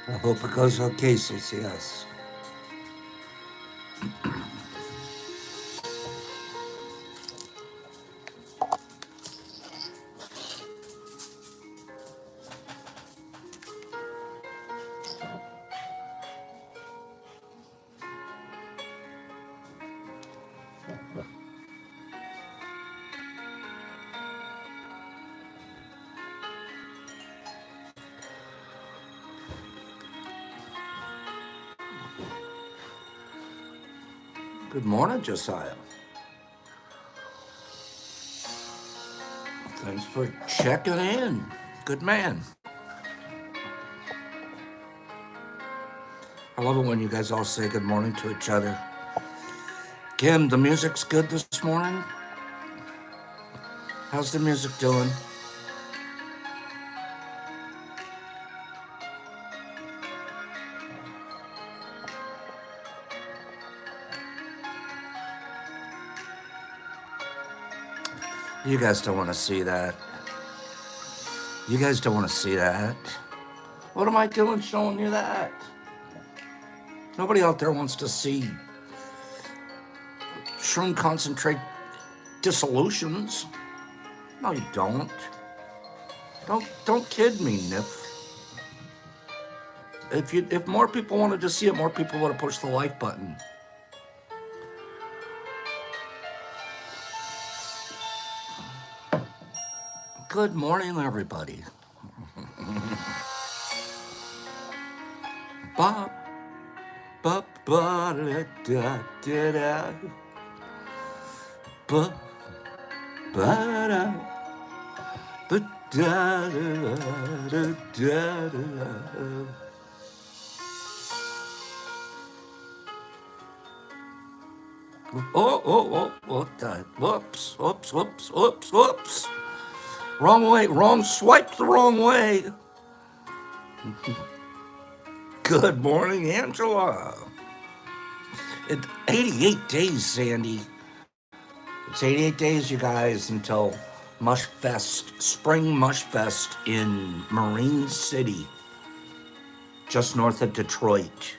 I hope it goes okay, CCS. Good morning, Josiah. Thanks for checking in. Good man. I love it when you guys all say good morning to each other. Kim, the music's good this morning? How's the music doing? You guys don't want to see that. You guys don't want to see that. What am I doing showing you that? Nobody out there wants to see shroom concentrate dissolutions. No, you don't. Don't kid me, Nif. If more people wanted to see it, more people would have pushed the like button. Good morning, everybody. Ba ba ba da da da da. Ba ba da ba da da da da. What the? Whoops. Wrong way, wrong swipe the wrong way. Good morning, Angela. It's 88 days, Sandy. It's 88 days, you guys, until Mush Fest, Spring Mush Fest in Marine City, just north of Detroit.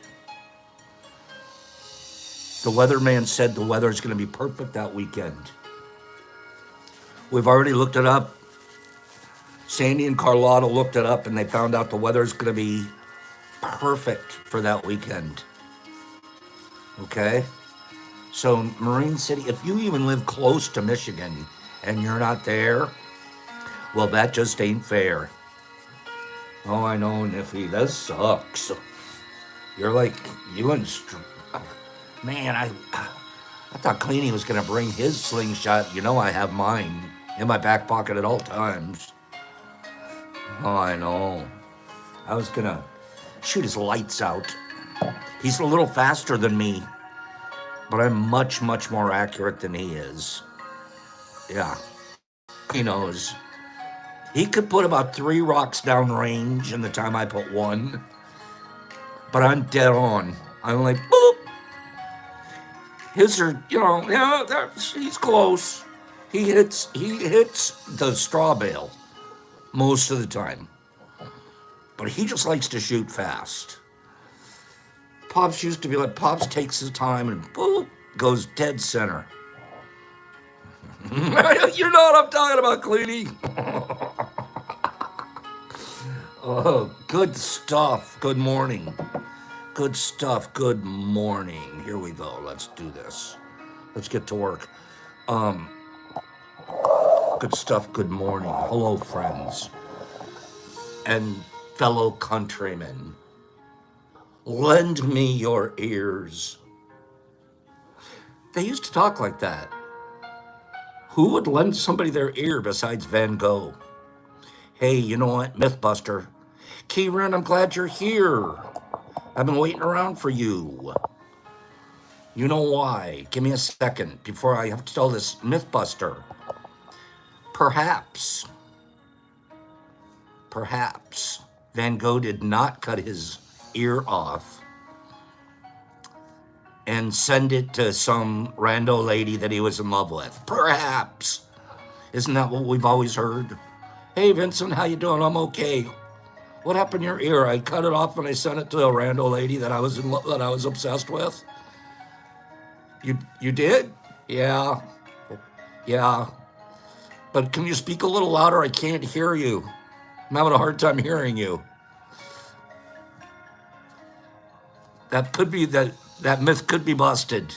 The weatherman said the weather's going to be perfect that weekend. We've already looked it up. Sandy and Carlotta looked it up, and they found out the weather's going to be perfect for that weekend. Okay? So Marine City, if you even live close to Michigan and you're not there, well, that just ain't fair. Oh, I know, Niffy, that sucks. You're like, you and... Man, I thought Cleany was going to bring his slingshot. You know I have mine in my back pocket at all times. Oh, I know. I was going to shoot his lights out. He's a little faster than me, but I'm much, much more accurate than he is. Yeah, he knows. He could put about 3 rocks down range in the time I put 1, but I'm dead on. I'm like, boop. His are, he's close. He hits the straw bale most of the time, but he just likes to shoot fast. Pops used to be like, Pops takes his time and boop, goes dead center. You know what I'm talking about, Cleany. Oh, good stuff. Good morning. Good stuff. Good morning. Here we go. Let's do this. Let's get to work. Good stuff. Good morning. Hello, friends and fellow countrymen. Lend me your ears. They used to talk like that. Who would lend somebody their ear besides Van Gogh? Hey, you know what? Mythbuster. Kieran, I'm glad you're here. I've been waiting around for you. You know why? Give me a second before I have to tell this Mythbuster. Perhaps Van Gogh did not cut his ear off and send it to some rando lady that he was in love with. Perhaps. Isn't that what we've always heard? Hey, Vincent, how you doing? I'm okay. What happened to your ear? I cut it off and I sent it to a rando lady that I was that I was obsessed with. You did? Yeah. Yeah. But can you speak a little louder? I can't hear you. I'm having a hard time hearing you. That could be that myth could be busted.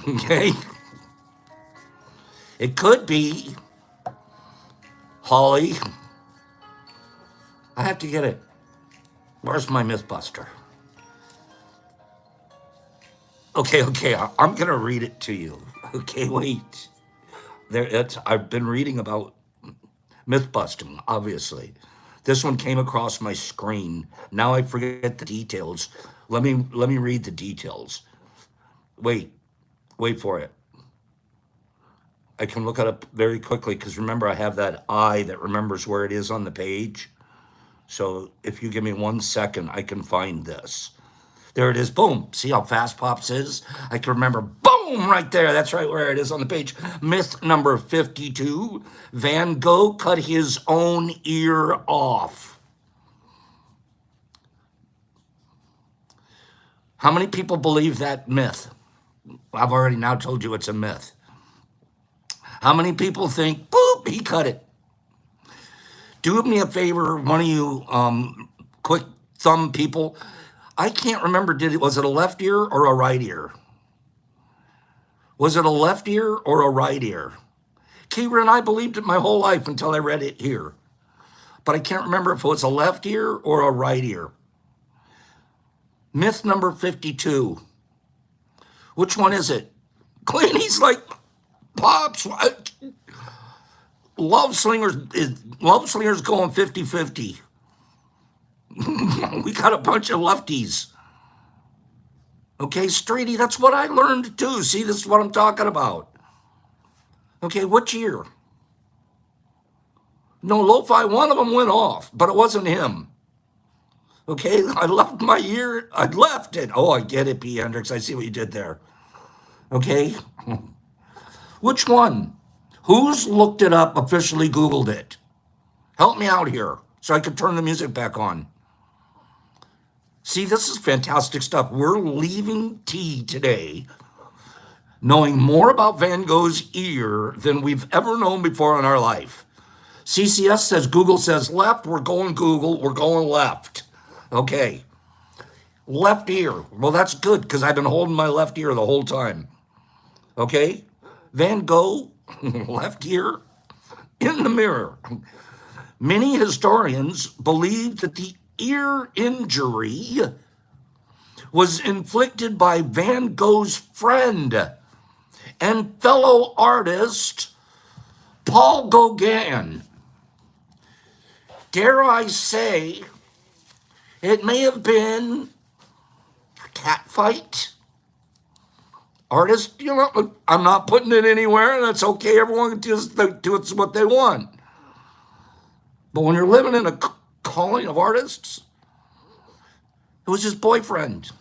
Okay? It could be. Holly. I have to get it. Where's my Mythbuster? Okay, I'm gonna read it to you. Okay, wait. I've been reading about myth busting, obviously. This one came across my screen. Now I forget the details. Let me read the details. Wait for it. I can look it up very quickly because remember I have that eye that remembers where it is on the page. So if you give me 1 second, I can find this. There it is. Boom. See how fast Pops is? I can remember. Boom! Right there. That's right where it is on the page. Myth number 52. Van Gogh cut his own ear off. How many people believe that myth? I've already now told you it's a myth. How many people think, boop, he cut it? Do me a favor, one of you quick thumb people. I can't remember, was it a left ear or a right ear? Was it a left ear or a right ear? Kira and I believed it my whole life until I read it here. But I can't remember if it was a left ear or a right ear. Myth number 52. Which one is it? Cleanie's like, Pops, Love Slinger's going 50-50. We got a bunch of lefties. Okay, Streety, that's what I learned too. See, this is what I'm talking about. Okay, which year? No, Lo-Fi, one of them went off, but it wasn't him. Okay, I left my ear, I left it. Oh, I get it, P. Hendricks, I see what you did there. Okay, which one? Who's looked it up, officially Googled it? Help me out here so I can turn the music back on. See, this is fantastic stuff. We're leaving tea today knowing more about Van Gogh's ear than we've ever known before in our life. CCS says Google says left. We're going Google. We're going left. Okay. Left ear. Well, that's good because I've been holding my left ear the whole time. Okay. Van Gogh, left ear in the mirror. Many historians believe that the ear injury was inflicted by Van Gogh's friend and fellow artist Paul Gauguin. Dare I say, it may have been a cat fight. Artist, I'm not putting it anywhere, and that's okay. Everyone can just do what they want. But when you're living in a calling of artists, it was his boyfriend.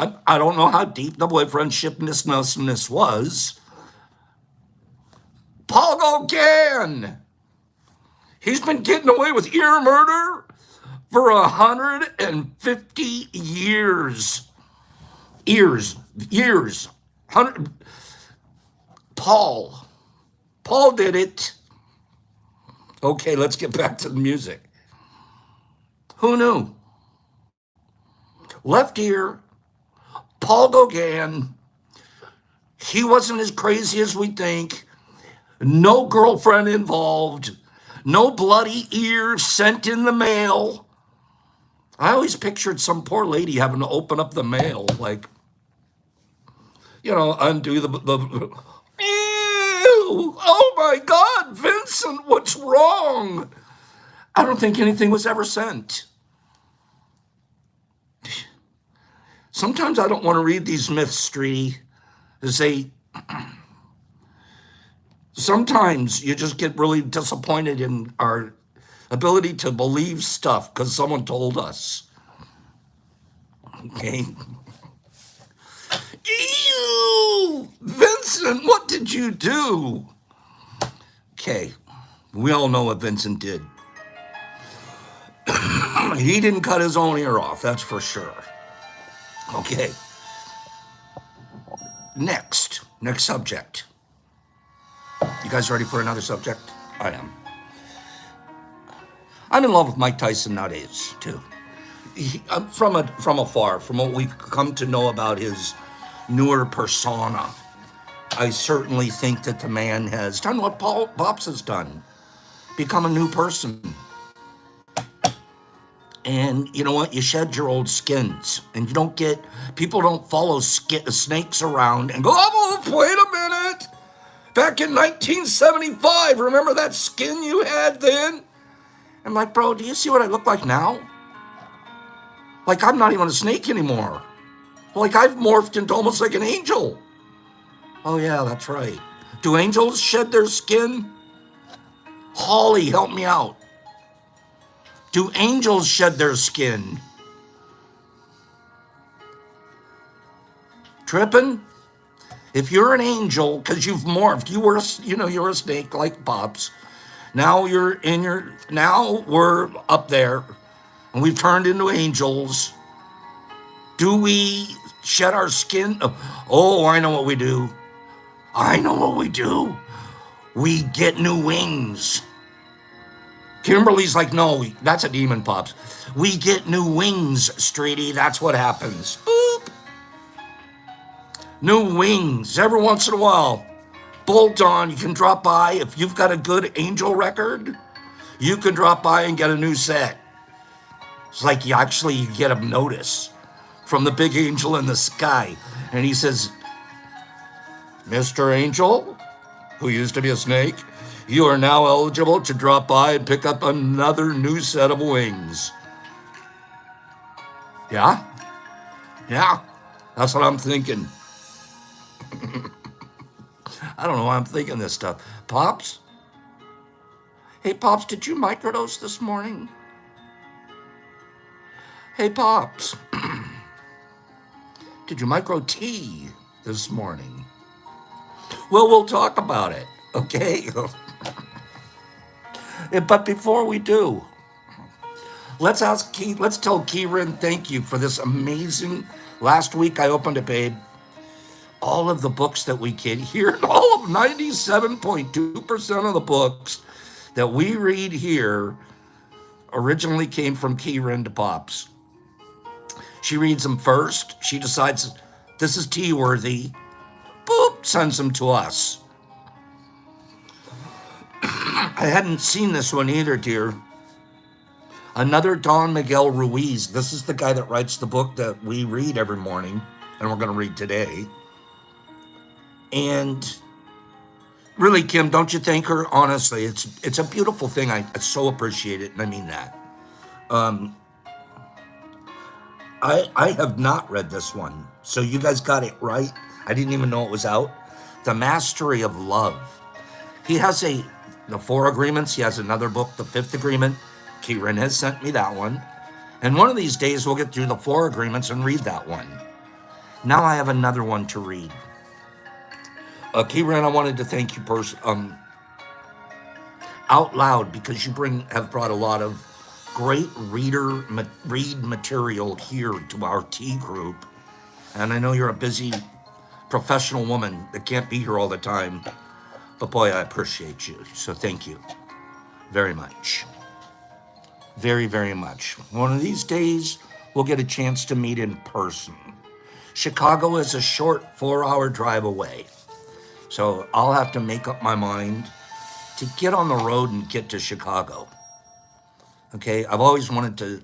I don't know how deep the boyfriendshipness was. Paul Gauguin. He's been getting away with ear murder for 150 years. Years. 100. Paul did it. Okay, let's get back to the music. Who knew? Left ear, Paul Gauguin. He wasn't as crazy as we think. No girlfriend involved. No bloody ear sent in the mail. I always pictured some poor lady having to open up the mail, like, undo the ew, oh my God, Vincent, what's wrong? I don't think anything was ever sent. Sometimes I don't want to read these myths, Streety. Sometimes you just get really disappointed in our ability to believe stuff because someone told us. Okay. Ew! Vincent, what did you do? Okay. We all know what Vincent did. He didn't cut his own ear off, that's for sure. Okay. Next subject. You guys ready for another subject? I am. I'm in love with Mike Tyson nowadays, too. From afar, from what we've come to know about his newer persona, I certainly think that the man has done what Pops has done, become a new person. And you know what? You shed your old skins, and people don't follow snakes around and go, oh, wait a minute. Back in 1975, remember that skin you had then? I'm like, bro, do you see what I look like now? Like, I'm not even a snake anymore. Like, I've morphed into almost like an angel. Oh, yeah, that's right. Do angels shed their skin? Holly, help me out. Do angels shed their skin? Tripping? If you're an angel, because you've morphed, you're a snake like Pops. Now we're up there, and we've turned into angels. Do we shed our skin? Oh, I know what we do. We get new wings. Kimberly's like, no, that's a demon, Pops. We get new wings, Streety. That's what happens. Boop. New wings every once in a while. Bolt on, you can drop by. If you've got a good angel record, you can drop by and get a new set. It's like you get a notice from the big angel in the sky. And he says, Mr. Angel, who used to be a snake, you are now eligible to drop by and pick up another new set of wings. Yeah? Yeah, that's what I'm thinking. I don't know why I'm thinking this stuff. Pops? Hey, Pops, did you microdose this morning? Hey, Pops. Did you micro tea this morning? Well, we'll talk about it, okay? But before we do, let's tell Kieran thank you for this amazing. Last week I opened it, babe. All of the books that we get here, all of 97.2% of the books that we read here originally came from Kieran to Pops. She reads them first. She decides this is tea-worthy. Boop, sends them to us. I hadn't seen this one either, dear. Another Don Miguel Ruiz. This is the guy that writes the book that we read every morning, and we're going to read today. And really, Kim, don't you thank her? Honestly, it's a beautiful thing. I so appreciate it, and I mean that. I have not read this one, so you guys got it right. I didn't even know it was out. The Mastery of Love. He has the 4 Agreements. He has another book, The 5th Agreement. Kieran has sent me that one. And one of these days, we'll get through the 4 Agreements and read that one. Now I have another one to read. Kieran, I wanted to thank you out loud because you have brought a lot of great read material here to our tea group. And I know you're a busy professional woman that can't be here all the time. But boy, I appreciate you. So thank you very much. Very, very much. One of these days, we'll get a chance to meet in person. Chicago is a short 4-hour drive away. So I'll have to make up my mind to get on the road and get to Chicago. Okay, I've always wanted to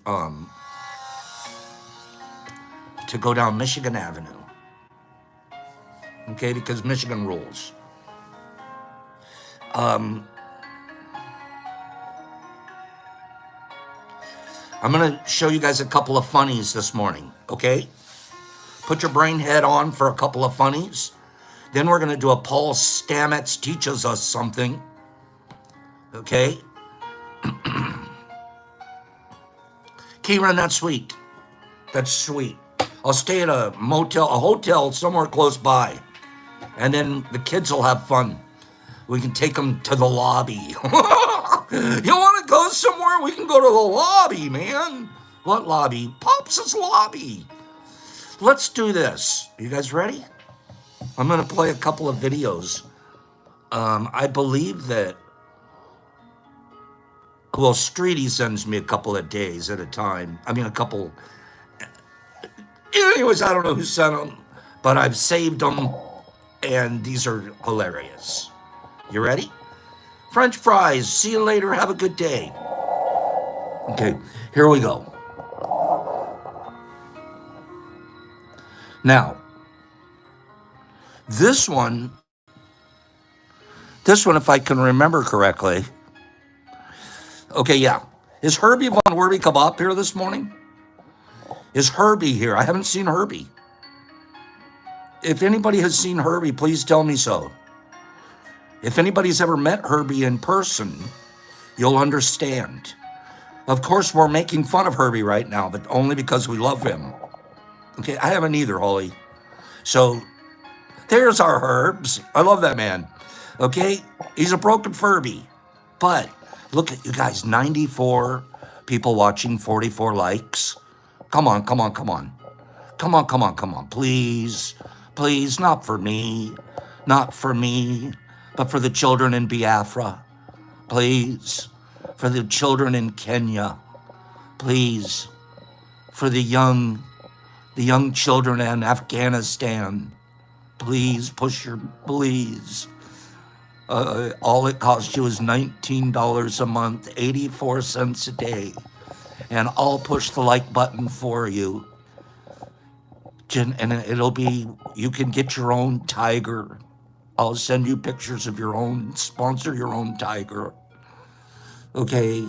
go down Michigan Avenue. Okay, because Michigan rules. I'm going to show you guys a couple of funnies this morning, okay? Put your brain head on for a couple of funnies. Then we're going to do a Paul Stamets teaches us something, okay? Kieran, that's sweet. That's sweet. I'll stay at a hotel somewhere close by, and then the kids will have fun. We can take them to the lobby. You want to go somewhere? We can go to the lobby, man. What lobby? Pops' lobby. Let's do this. You guys ready? I'm going to play a couple of videos. I believe that, well, Streety sends me a couple of days at a time. I mean, a couple. Anyways, I don't know who sent them, but I've saved them, and these are hilarious. You ready? French fries. See you later. Have a good day. Okay, here we go. Now, this one, if I can remember correctly. Okay, yeah. Is Herby Von Werby Kebab here this morning? Is Herby here? I haven't seen Herby. If anybody has seen Herby, please tell me so. If anybody's ever met Herby in person, you'll understand. Of course, we're making fun of Herby right now, but only because we love him. Okay, I haven't either, Holly. So, there's our Herbs. I love that man. Okay, he's a broken Furby. But, look at you guys, 94 people watching, 44 likes. Come on. Come on. Please, not for me. Not for me, but for the children in Biafra. Please, for the children in Kenya. Please, for the young children in Afghanistan. Please, please. All it costs you is $19 a month, 84 cents a day. And I'll push the like button for you. And it'll be, you can get your own tiger. I'll send you pictures of your own, sponsor your own tiger. Okay?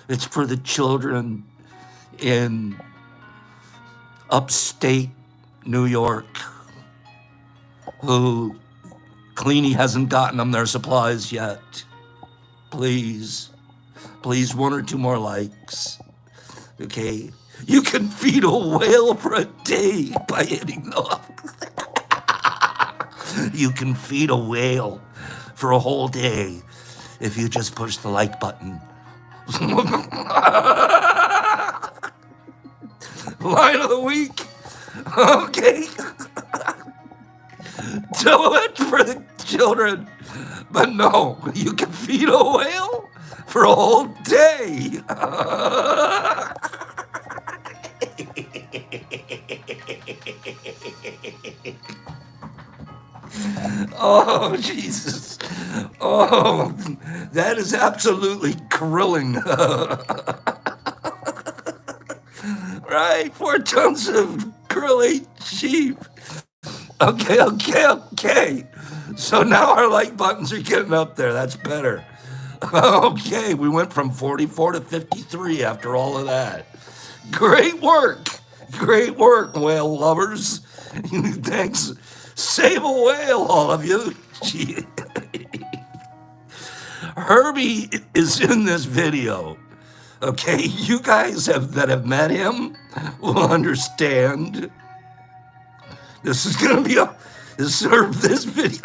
It's for the children in upstate New York who Cleany hasn't gotten them their supplies yet. Please, one or two more likes. Okay? You can feed a whale for a day by hitting the... You can feed a whale for a whole day if you just push the like button. Line of the week. Okay. Do it for the children. But no, you can feed a whale for a whole day. Oh, Jesus. Oh, that is absolutely grilling. Right, 4 tons of grilled sheep. Okay. So now our like buttons are getting up there. That's better. Okay, we went from 44 to 53 after all of that. Great work, whale lovers. Thanks. Save a whale, all of you. Herby is in this video. Okay, you guys that have met him will understand. This is gonna be this video.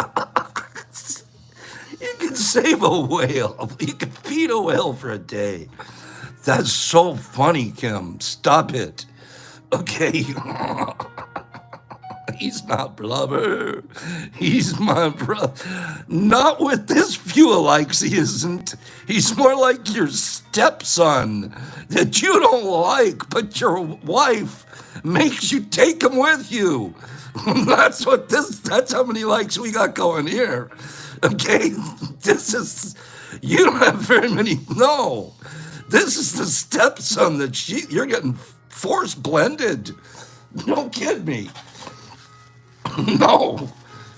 You can save a whale. You can feed a whale for a day. That's so funny, Kim. Stop it. Okay. He's not blubber. He's my brother. Not with this few likes, he isn't. He's more like your stepson that you don't like, but your wife makes you take him with you. That's how many likes we got going here. Okay, you don't have very many, no. This is the stepson that you're getting force blended. Don't kid me. No,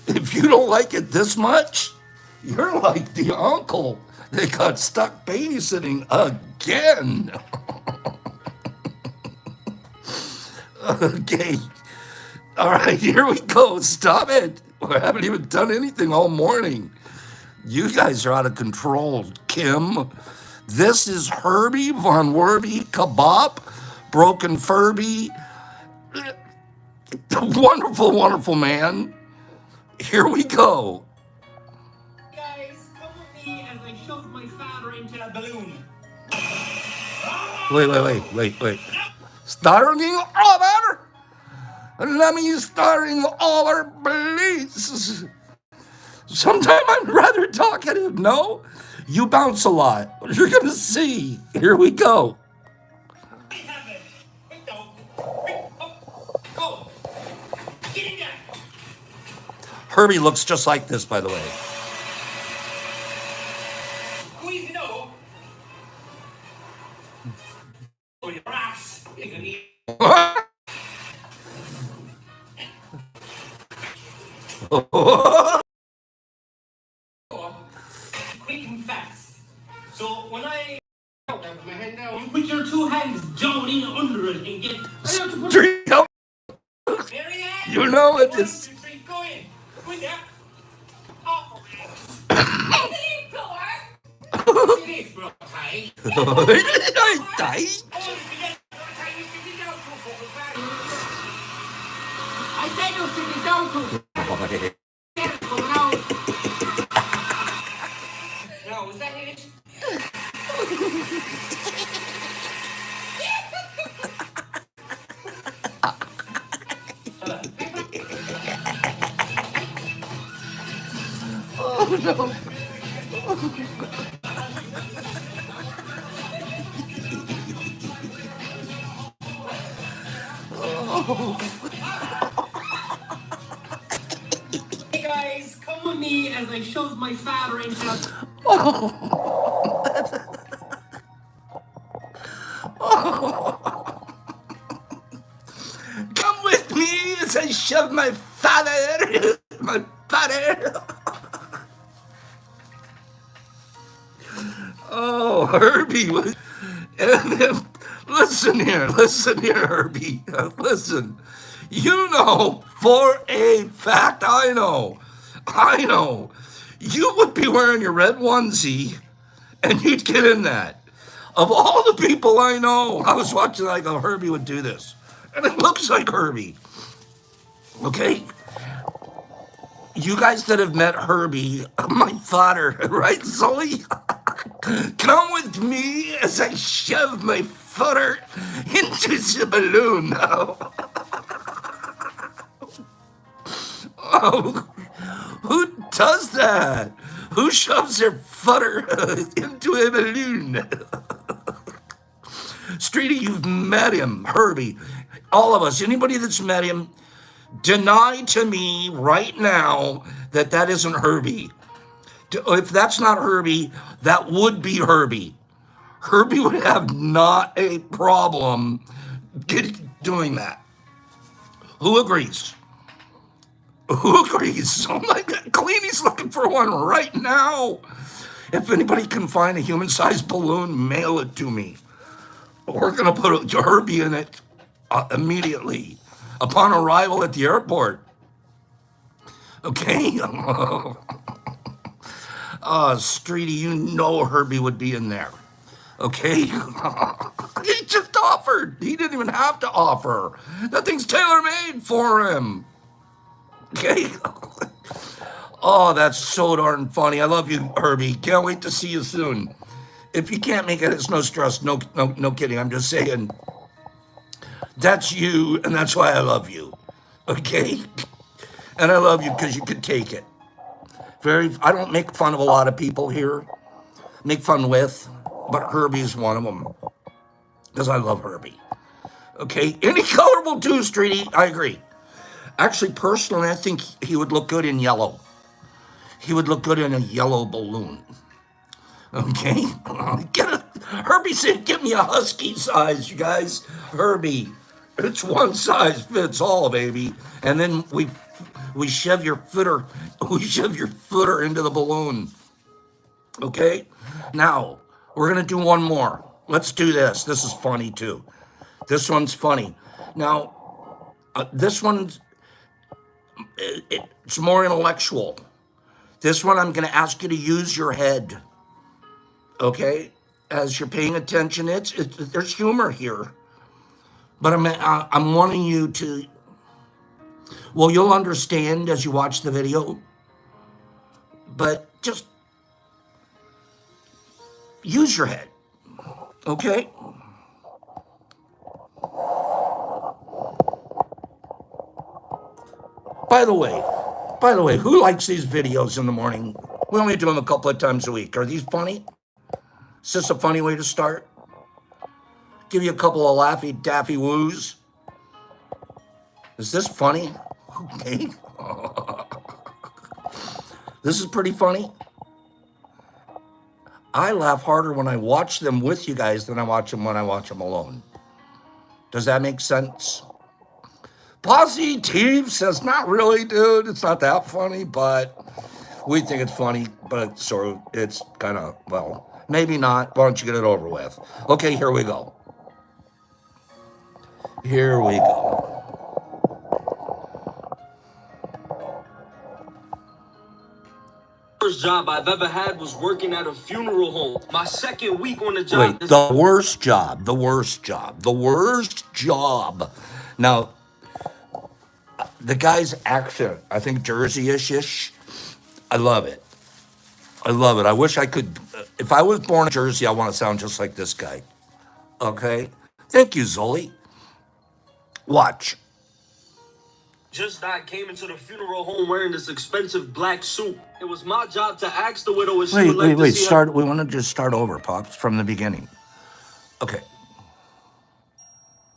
if you don't like it this much, you're like the uncle that got stuck babysitting again. Okay, all right, here we go. Stop it. I haven't even done anything all morning. You guys are out of control, Kim. This is Herby Von Werby Kebab, Broken Furby. Wonderful man. Here we go. Guys, come with me as I shove my father into a balloon. Wait. Starting over. Let me starting over, please. Sometimes I'm rather talkative. No, you bounce a lot. You're gonna see. Here we go. Herby looks just like this, by the way. Quick and fast. So when I my hand down, you put your two hands down in under it and get. Straight up. You know it is. Go in. Go in there. Oh, it is, bro. Hey. I said you should be down to. No, is that it? Oh no. Hey guys, come with me as I shove my father into. Come with me as I shove my father. My father. Oh, Herby. Listen here, Herby. Listen. You know, for a fact, I know. You would be wearing your red onesie and you'd get in that. Of all the people I know, I was watching like, oh, Herby would do this. And it looks like Herby. Okay? You guys that have met Herby, my father, right, Zoe? Come with me as I shove my footer into the balloon now. Oh, who does that? Who shoves their footer into a balloon? Streety, you've met him, Herby. All of us, anybody that's met him, deny to me right now that that isn't Herby. If that's not Herby, that would be Herby. Herby would have not a problem doing that. Who agrees? Who agrees? Oh my God, Cleany's looking for one right now. If anybody can find a human-sized balloon, mail it to me. We're gonna put Herby in it immediately upon arrival at the airport. Okay? Streety, you know Herby would be in there. Okay? He just offered. He didn't even have to offer. That thing's tailor-made for him. Okay? Oh, that's so darn funny. I love you, Herby. Can't wait to see you soon. If you can't make it, it's no stress. No kidding. I'm just saying. That's you, and that's why I love you. Okay? And I love you because you could take it. I don't make fun of a lot of people here. Make fun with, but Herby's one of them. Because I love Herby. Okay? Any color will do, Streety. I agree. Actually, personally, I think he would look good in yellow. He would look good in a yellow balloon. Okay? Herby said, give me a husky size, you guys. Herby. It's one size fits all, baby. And then we shove your footer into the balloon. Okay? Now, we're gonna do one more. Let's do this. This is funny too. This one's funny. Now, this one's it's more intellectual. This one I'm gonna ask you to use your head. Okay? As you're paying attention, there's humor here. But I'm wanting you to, well, you'll understand as you watch the video, but just use your head, okay? By the way, who likes these videos in the morning? We only do them a couple of times a week. Are these funny? Is this a funny way to start? Give you a couple of laughy daffy woos. Is this funny? Okay. This is pretty funny. I laugh harder when I watch them with you guys than I watch them when I watch them alone. Does that make sense? Positive says, not really, dude. It's not that funny, but we think it's funny, but sort of, it's kind of, well, maybe not. Why don't you get it over with? Okay, here we go. Here we go. First job I've ever had was working at a funeral home. My second week on the job. Wait, the worst job, the worst job, the worst job. Now, the guy's accent, I think Jersey-ish. I love it. I love it. I wish I could. If I was born in Jersey, I want to sound just like this guy. Okay? Thank you, Zoli. Watch. Just died, came into the funeral home wearing this expensive black suit. It was my job to ask the widow if she would like to see Start. We want to just start over, Pops, from the beginning. Okay.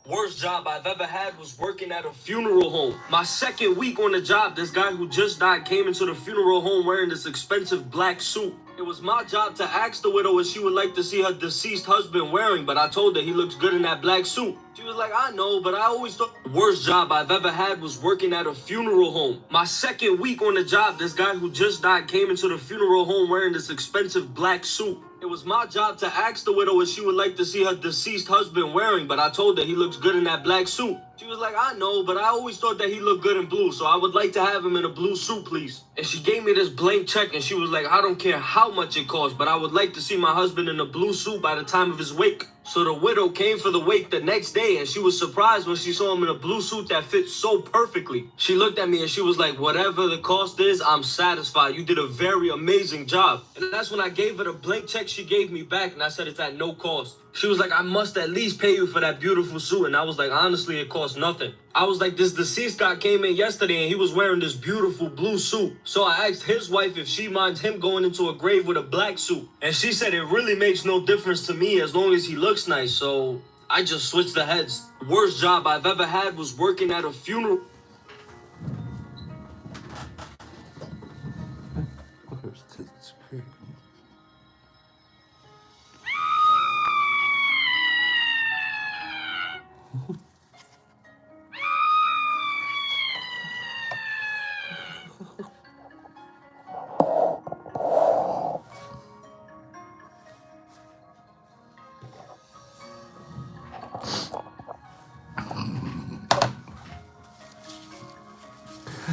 Worst job I've ever had was working at a funeral home. My second week on the job, this guy who just died came into the funeral home wearing this expensive black suit. It was my job to ask the widow if she would like to see her deceased husband wearing, but I told her he looks good in that black suit. She was like, I know, but I always thought... Worst job I've ever had was working at a funeral home. My second week on the job, this guy who just died came into the funeral home wearing this expensive black suit. It was my job to ask the widow if she would like to see her deceased husband wearing, but I told her he looks good in that black suit. She was like, I know, but I always thought that he looked good in blue, so I would like to have him in a blue suit, please. And she gave me this blank check, and she was like, I don't care how much it costs, but I would like to see my husband in a blue suit by the time of his wake. So the widow came for the wake the next day, and she was surprised when she saw him in a blue suit that fit so perfectly. She looked at me and she was like, whatever the cost is, I'm satisfied. You did a very amazing job. And that's when I gave her the blank check she gave me back, and I said it's at no cost. She was like, I must at least pay you for that beautiful suit. And I was like, honestly, it costs nothing. I was like, this deceased guy came in yesterday and he was wearing this beautiful blue suit. So I asked his wife if she minds him going into a grave with a black suit. And she said it really makes no difference to me as long as he looks nice. So I just switched the heads. Worst job I've ever had was working at a funeral.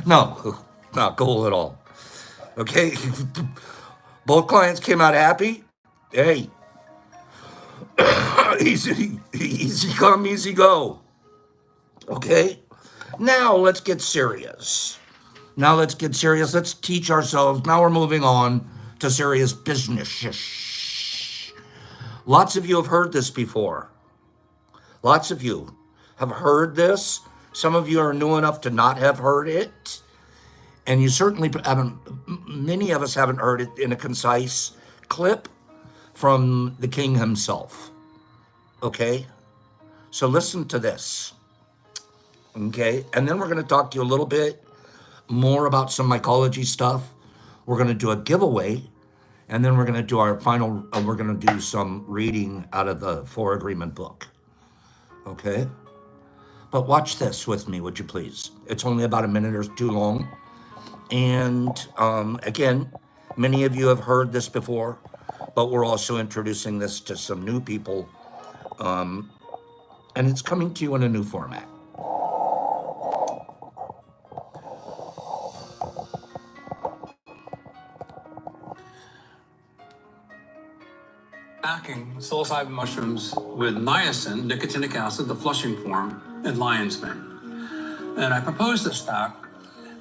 No, not cool at all. Okay, both clients came out happy. Hey, easy come, easy go. Okay, now let's get serious. Let's teach ourselves. Now we're moving on to serious business. Lots of you have heard this before. Lots of you have heard this. Some of you are new enough to not have heard it. And you certainly haven't, many of us haven't heard it in a concise clip from the king himself. Okay? So listen to this. Okay? And then we're going to talk to you a little bit more about some mycology stuff. We're going to do a giveaway. And then we're going to do our final, we're going to do some reading out of the Four Agreement book. Okay? But watch this with me, would you please? It's only about a minute or two long. And again, many of you have heard this before, but we're also introducing this to some new people. And it's coming to you in a new format. Packing psilocybin mushrooms with niacin, nicotinic acid, the flushing form, and lion's mane. And I proposed this pack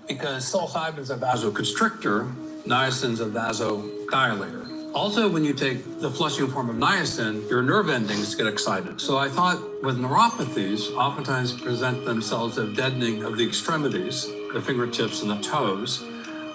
because psilocybin is a vasoconstrictor, niacin is a vasodilator. Also, when you take the flushing form of niacin, your nerve endings get excited. So I thought with neuropathies, oftentimes present themselves as deadening of the extremities, the fingertips and the toes.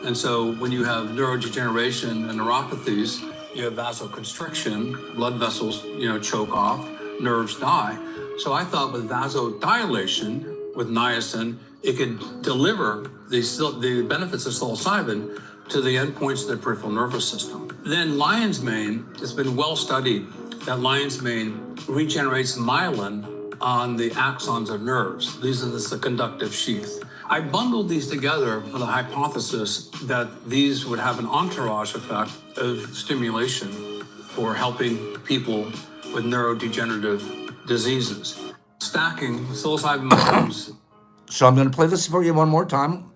And so when you have neurodegeneration and neuropathies, you have vasoconstriction, blood vessels, choke off, nerves die. So I thought with vasodilation, with niacin, it could deliver the benefits of psilocybin to the endpoints of the peripheral nervous system. Then lion's mane has been well studied that lion's mane regenerates myelin on the axons of nerves. These are the conductive sheath. I bundled these together with a hypothesis that these would have an entourage effect of stimulation for helping people with neurodegenerative diseases. Stacking psilocybin mushrooms. So I'm going to play this for you one more time.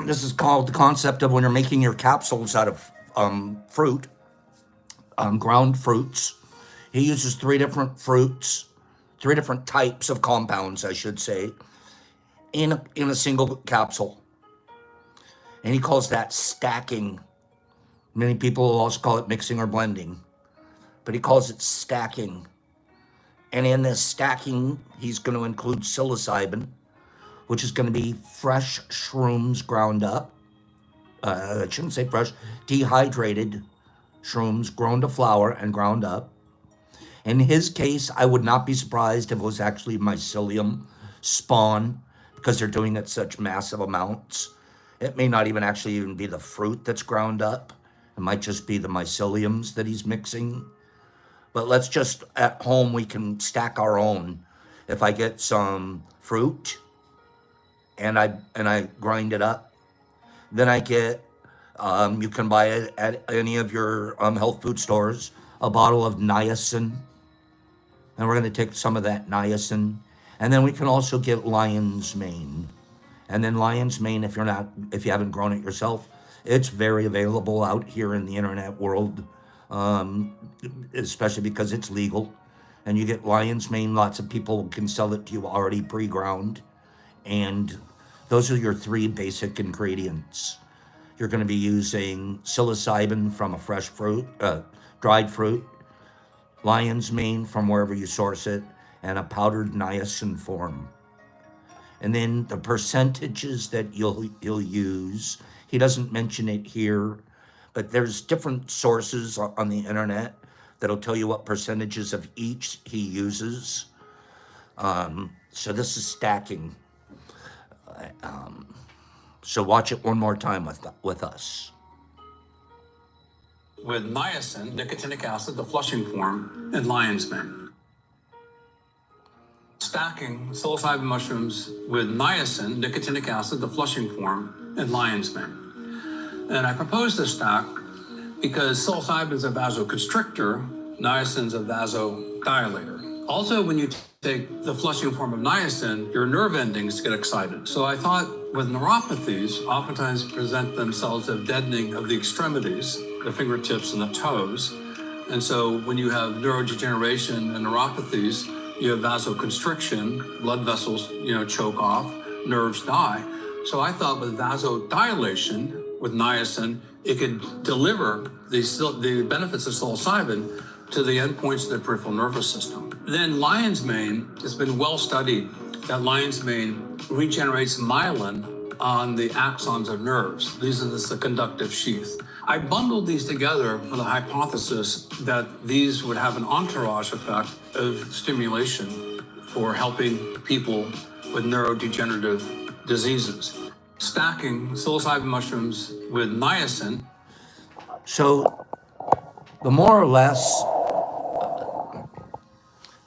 This is called the concept of when you're making your capsules out of fruit, ground fruits. He uses three different types of compounds, I should say, in a single capsule. And he calls that stacking. Many people will also call it mixing or blending, but he calls it stacking. And in this stacking, he's going to include psilocybin, which is going to be fresh shrooms ground up. I shouldn't say fresh, dehydrated shrooms grown to flour and ground up. In his case, I would not be surprised if it was actually mycelium spawn, because they're doing it in such massive amounts. It may not even be the fruit that's ground up. It might just be the myceliums that he's mixing. But let's just, at home, we can stack our own. If I get some fruit and I grind it up, then I get, you can buy it at any of your health food stores, a bottle of niacin. And we're going to take some of that niacin. And then we can also get lion's mane. And then lion's mane, if you haven't grown it yourself, it's very available out here in the internet world, especially because it's legal. And you get lion's mane. Lots of people can sell it to you already pre-ground. And those are your three basic ingredients. You're going to be using psilocybin from a fresh fruit, dried fruit, lion's mane from wherever you source it, and a powdered niacin form. And then the percentages that you'll use, he doesn't mention it here, but there's different sources on the internet that'll tell you what percentages of each he uses. So this is stacking. So watch it one more time with us. With niacin, nicotinic acid, the flushing form, and lion's mane. Stacking psilocybin mushrooms with niacin, nicotinic acid, the flushing form, and lion's mane. And I proposed this stack because psilocybin is a vasoconstrictor, niacin's a vasodilator. Also, when you take the flushing form of niacin, your nerve endings get excited. So I thought with neuropathies, oftentimes present themselves as deadening of the extremities, the fingertips and the toes. And so when you have neurodegeneration and neuropathies, you have vasoconstriction, blood vessels, choke off, nerves die. So I thought with vasodilation, with niacin, it could deliver the benefits of psilocybin to the endpoints of the peripheral nervous system. Then lion's mane has been well studied that lion's mane regenerates myelin on the axons of nerves. These are the conductive sheath. I bundled these together with a hypothesis that these would have an entourage effect of stimulation for helping people with neurodegenerative diseases. Stacking psilocybin mushrooms with niacin. So the more or less,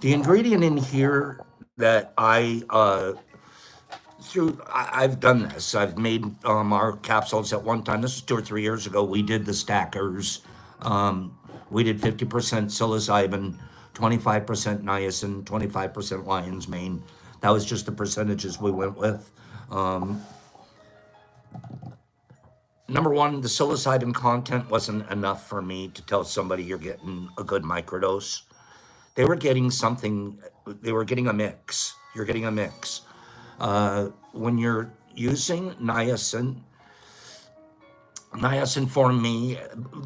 the ingredient in here that I've done this. I've made our capsules at one time. This is 2 or 3 years ago. We did the stackers. We did 50% psilocybin, 25% niacin, 25% lion's mane. That was just the percentages we went with. Number one, the psilocybin content wasn't enough for me to tell somebody you're getting a good microdose. They were getting something, they were getting a mix. You're getting a mix. When you're using niacin for me,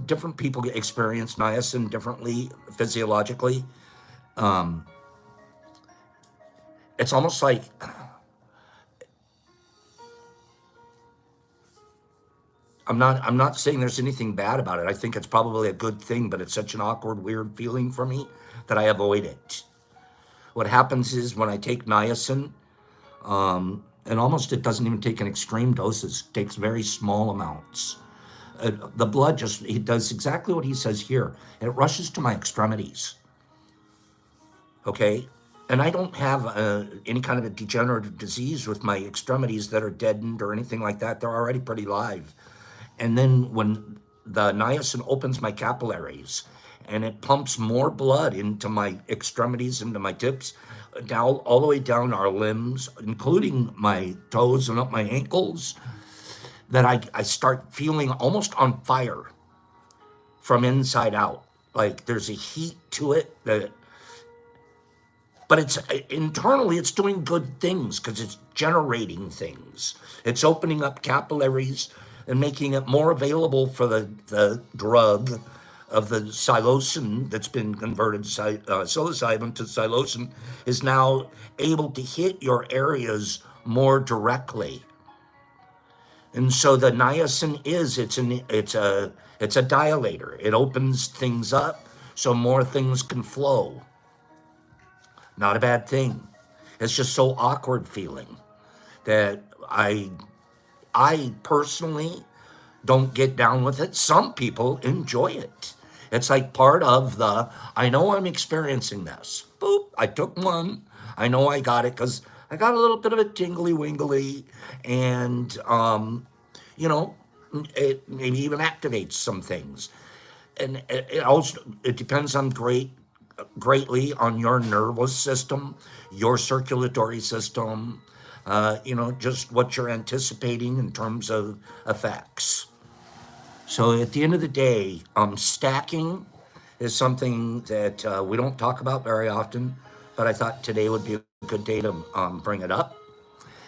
different people experience niacin differently physiologically. It's almost like I'm not saying there's anything bad about it. I think it's probably a good thing, but it's such an awkward, weird feeling for me that I avoid it. What happens is when I take niacin, and almost it doesn't even take in extreme doses, it takes very small amounts. The blood just, it does exactly what he says here. It rushes to my extremities, okay? And I don't have any kind of a degenerative disease with my extremities that are deadened or anything like that. They're already pretty live. And then when the niacin opens my capillaries and it pumps more blood into my extremities, into my tips, down all the way down our limbs, including my toes and up my ankles, that I start feeling almost on fire from inside out. Like there's a heat to it that, but it's internally it's doing good things because it's generating things. It's opening up capillaries and making it more available for the drug of the psilocin that's been converted psilocybin to psilocin is now able to hit your areas more directly. And so the niacin is it's a dilator. It opens things up so more things can flow. Not a bad thing. It's just so awkward feeling that I personally don't get down with it. Some people enjoy it. It's like part of the, I know I'm experiencing this. Boop, I took one. I know I got it because I got a little bit of a tingly wingly and, you know, it maybe even activates some things. And it also, it depends on greatly on your nervous system, your circulatory system, you know, just what you're anticipating in terms of effects. So at the end of the day, stacking is something that we don't talk about very often, but I thought today would be a good day to bring it up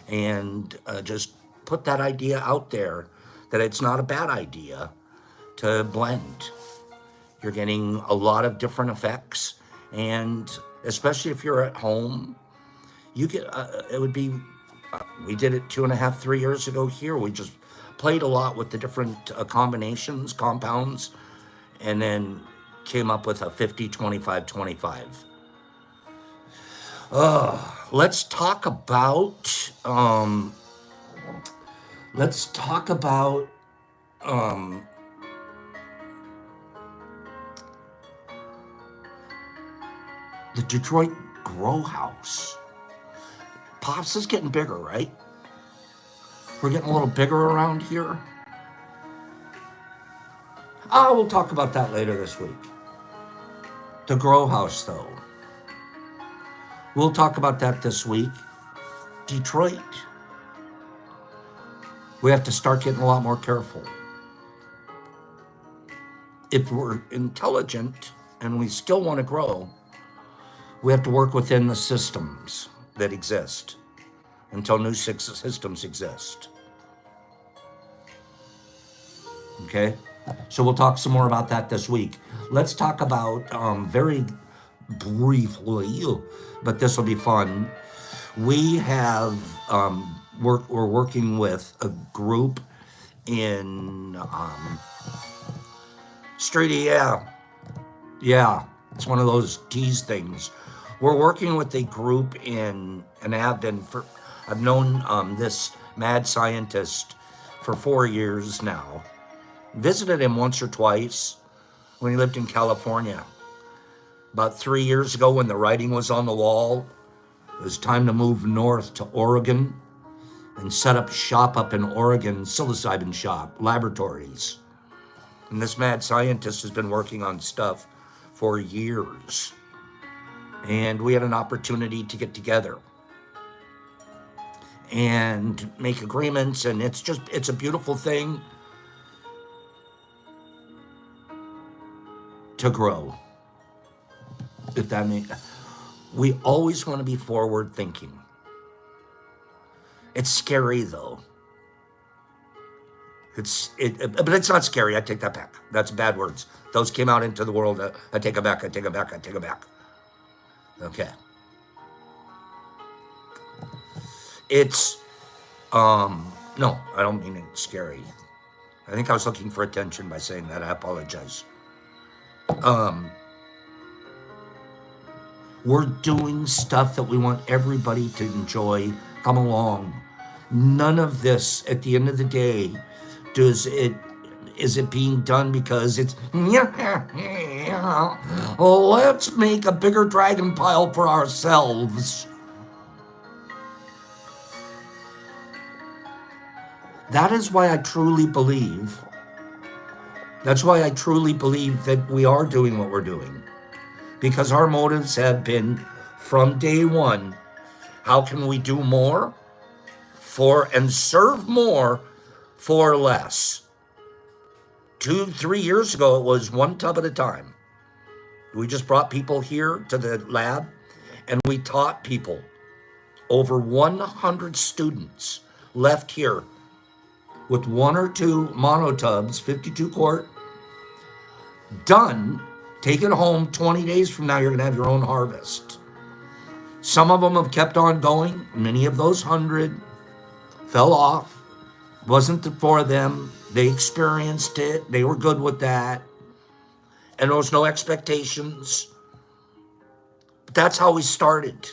and just put that idea out there that it's not a bad idea to blend. You're getting a lot of different effects, and especially if you're at home, you get it would be we did it 2.5 3 years ago here. We just played a lot with the different combinations, compounds, and then came up with a 50 25 25. Let's talk about let's talk about the Detroit Grow House. Pops is getting bigger, right? We're getting a little bigger around here. Oh, we'll talk about that later this week. The Grow House, though. We'll talk about that this week. Detroit. We have to start getting a lot more careful. If we're intelligent and we still want to grow, we have to work within the systems that exist until new systems exist. Okay? So we'll talk some more about that this week. Let's talk about, very briefly, but this will be fun. We have, we're working with a group in Streety, yeah, it's one of those tease things. We're working with a group in Abden for, I've known this mad scientist for 4 years now. Visited him once or twice when he lived in California. About 3 years ago when the writing was on the wall, it was time to move north to Oregon and set up shop up in Oregon, psilocybin shop, laboratories. And this mad scientist has been working on stuff for years. And we had an opportunity to get together and make agreements, and it's a beautiful thing to grow. If that means, we always want to be forward thinking. It's scary though. But it's not scary. I take that back. That's bad words. Those came out into the world. I take it back. I take it back. I take it back. Okay. It's no, I don't mean it's scary. I think I was looking for attention by saying that. I apologize. We're doing stuff that we want everybody to enjoy. Come along. None of this, at the end of the day, is it being done because it's let's make a bigger dragon pile for ourselves. That is why I truly believe. That's why I truly believe that we are doing what we're doing. Because our motives have been, from day one, how can we do more for and serve more for less? 2-3 years ago, it was one tub at a time. We just brought people here to the lab and we taught people. Over 100 students left here with 1 or 2 monotubs, 52 quart, done. Take it home. 20 days from now, you're going to have your own harvest. Some of them have kept on going. Many of those 100 fell off. Wasn't for them. They experienced it. They were good with that. And there was no expectations. But that's how we started.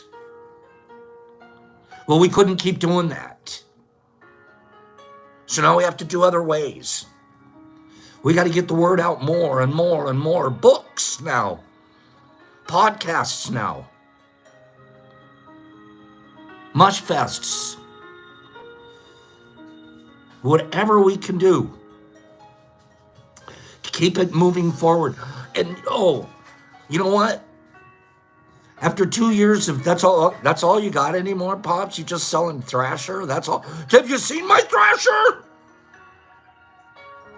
Well, we couldn't keep doing that. So now we have to do other ways. We got to get the word out more and more and more. Books now. Podcasts now. Mush fests. Whatever we can do to keep it moving forward. And you know what? After 2 years of that's all you got anymore, Pops? You just selling Thrasher? That's all. Have you seen my Thrasher?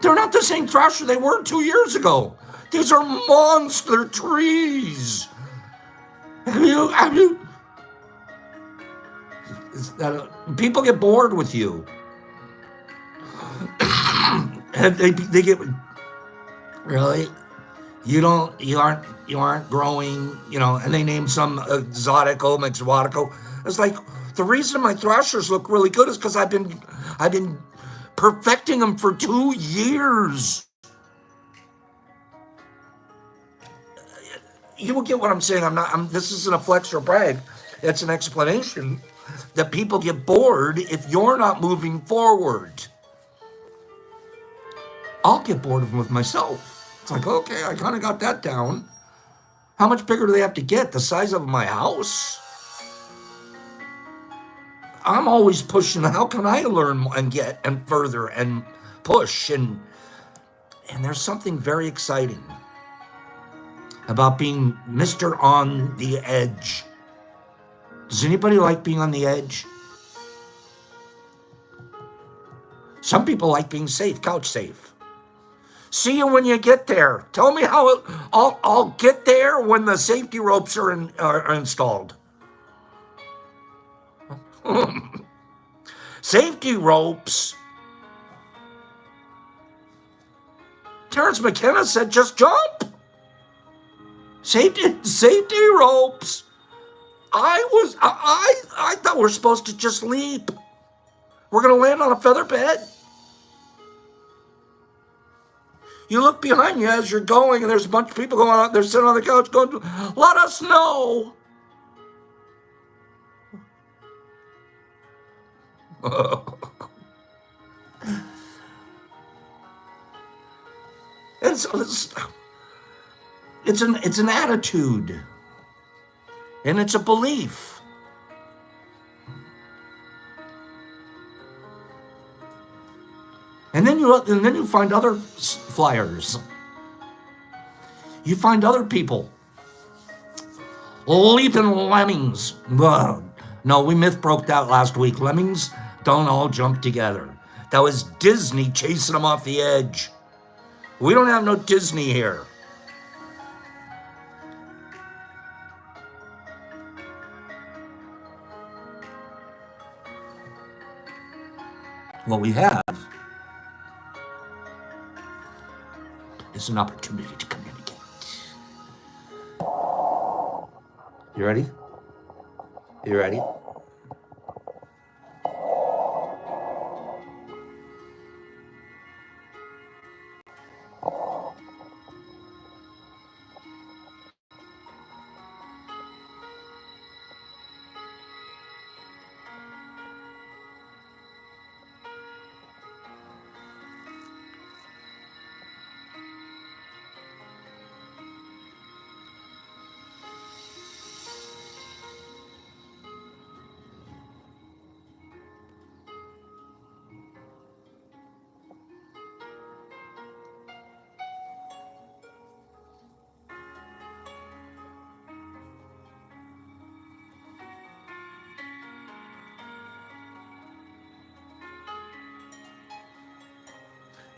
They're not the same Thrasher they were 2 years ago. These are monster trees. Have you? People get bored with you. they get, really? You aren't growing, and they name some exotico, exotico. It's like, the reason my Thrashers look really good is because I've been perfecting them for 2 years. You will get what I'm saying. This isn't a flex or brag. It's an explanation that people get bored if you're not moving forward. I'll get bored of them with myself. It's like, okay, I kind of got that down. How much bigger do they have to get? The size of my house? I'm always pushing. How can I learn and get and further and push? And there's something very exciting about being Mr. On the Edge. Does anybody like being on the edge? Some people like being safe, couch safe. See you when you get there. Tell me how I'll get there when the safety ropes are installed. Safety ropes. Terrence McKenna said just jump. Safety ropes. I thought we're supposed to just leap. We're gonna land on a feather bed. You look behind you as you're going, and there's a bunch of people going out there sitting on the couch going, let us know. It's an attitude, and it's a belief. And then you find other flyers. You find other people leaping lemmings. Well, no, we myth broke that last week. Lemmings don't all jump together. That was Disney chasing them off the edge. We don't have no Disney here. What we have is an opportunity to communicate. You ready? You ready?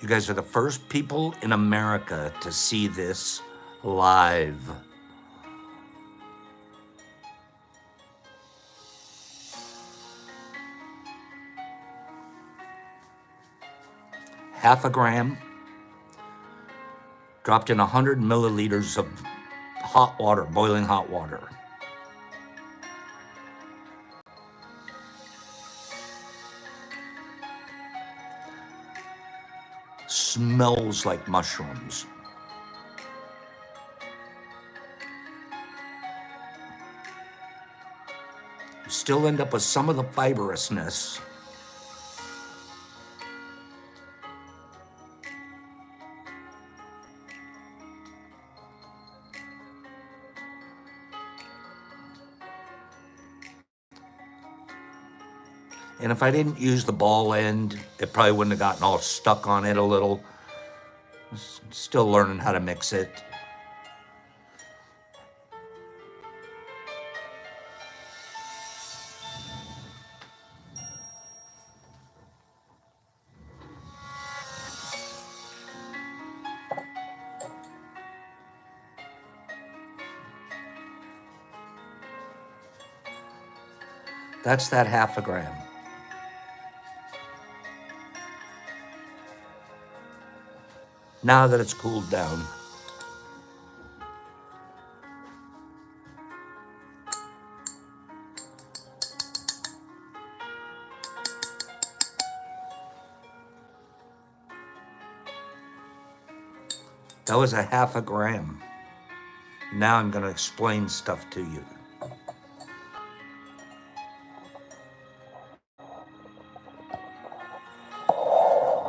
You guys are the first people in America to see this live. Half a gram, dropped in 100 milliliters of hot water, boiling hot water. Smells like mushrooms. You still end up with some of the fibrousness. And if I didn't use the ball end, it probably wouldn't have gotten all stuck on it a little. Still learning how to mix it. That's that half a gram. Now that it's cooled down. That was a half a gram. Now I'm going to explain stuff to you.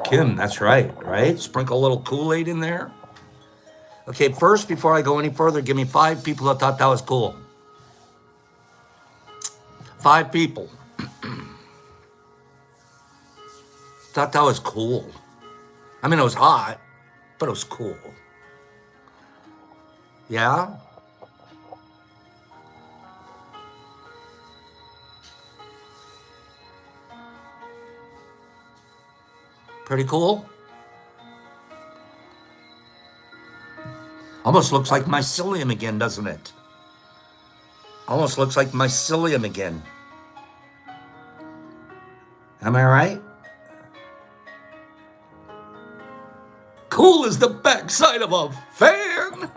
Kim, that's right? Sprinkle a little Kool-Aid in there. Okay, first, before I go any further, give me 5 people that thought that was cool. 5 people. Thought that was cool. I mean, it was hot, but it was cool. Yeah? Pretty cool? Almost looks like mycelium again, doesn't it? Almost looks like mycelium again. Am I right? Cool as the backside of a fan.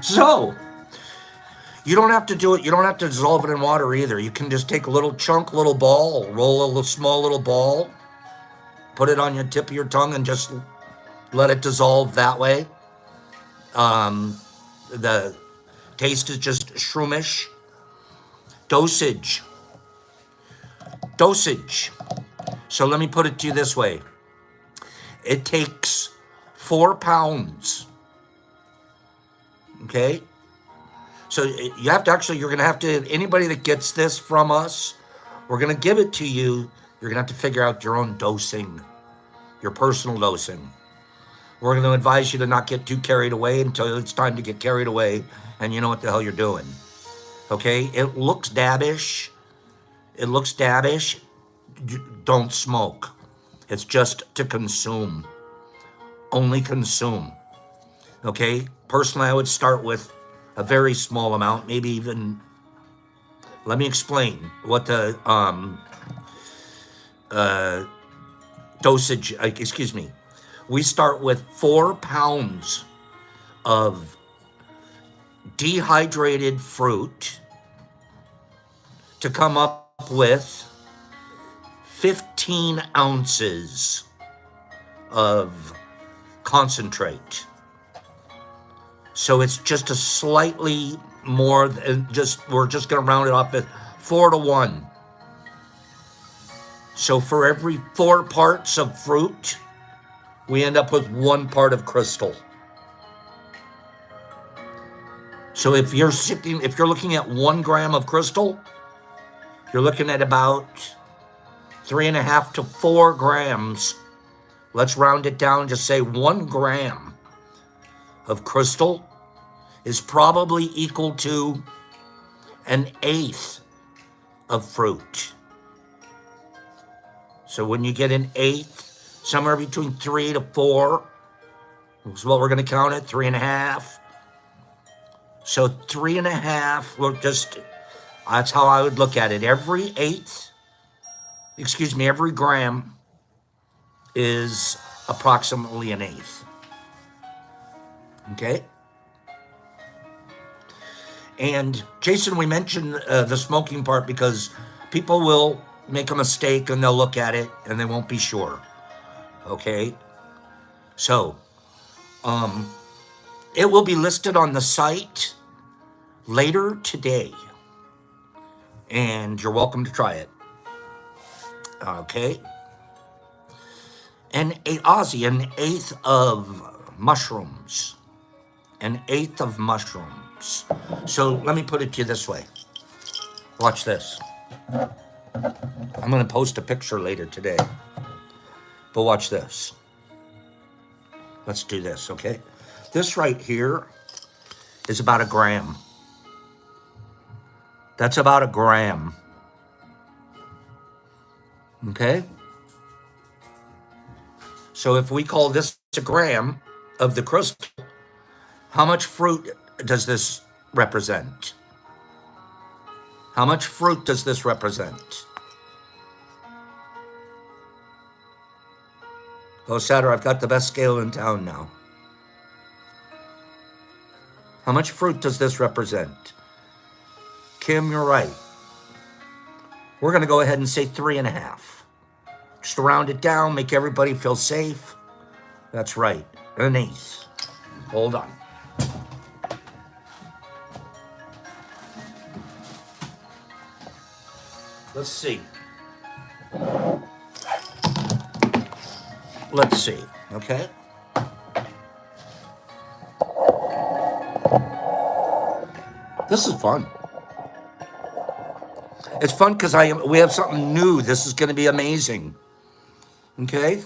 So, you don't have to do it. You don't have to dissolve it in water either. You can just take a little chunk, little ball, roll a little small little ball, put it on your tip of your tongue and just let it dissolve that way. The taste is just shroomish. Dosage. So let me put it to you this way. It takes 4 pounds. Okay? So you have to actually, you're going to have to, anybody that gets this from us, we're going to give it to you. You're going to have to figure out your own dosing, your personal dosing. We're going to advise you to not get too carried away until it's time to get carried away and you know what the hell you're doing. Okay? It looks dabbish. Don't smoke. It's just to consume. Only consume. Okay? Personally, I would start with a very small amount, maybe even, let me explain what the dosage, we start with 4 pounds of dehydrated fruit to come up with 15 ounces of concentrate. So it's just a slightly more than we're just going to round it off at 4 to 1. So for every 4 parts of fruit, we end up with 1 part of crystal. So if you're looking at 1 gram of crystal, you're looking at about 3.5 to 4 grams. Let's round it down, just say 1 gram of crystal is probably equal to 1/8 of fruit. So when you get an eighth, somewhere between 3 to 4 is what we're going to count it, 3.5. So 3.5, we'll just, that's how I would look at it. Every gram is approximately an eighth. Okay? And Jason, we mentioned the smoking part because people will make a mistake and they'll look at it and they won't be sure. Okay? So, it will be listed on the site later today. And you're welcome to try it. Okay? An eighth of mushrooms. An eighth of mushrooms. So let me put it to you this way. Watch this. I'm going to post a picture later today. But watch this. Let's do this, okay? This right here is about a gram. That's about a gram. Okay? So if we call this a gram of the crystal, how much fruit does this represent? How much fruit does this represent? Oh, Satter, I've got the best scale in town now. How much fruit does this represent? Kim, you're right. We're going to go ahead and say 3.5. Just to round it down, make everybody feel safe. That's right, an eighth. Hold on. Let's see. Let's see, okay? This is fun. It's fun because we have something new. This is going to be amazing. Okay?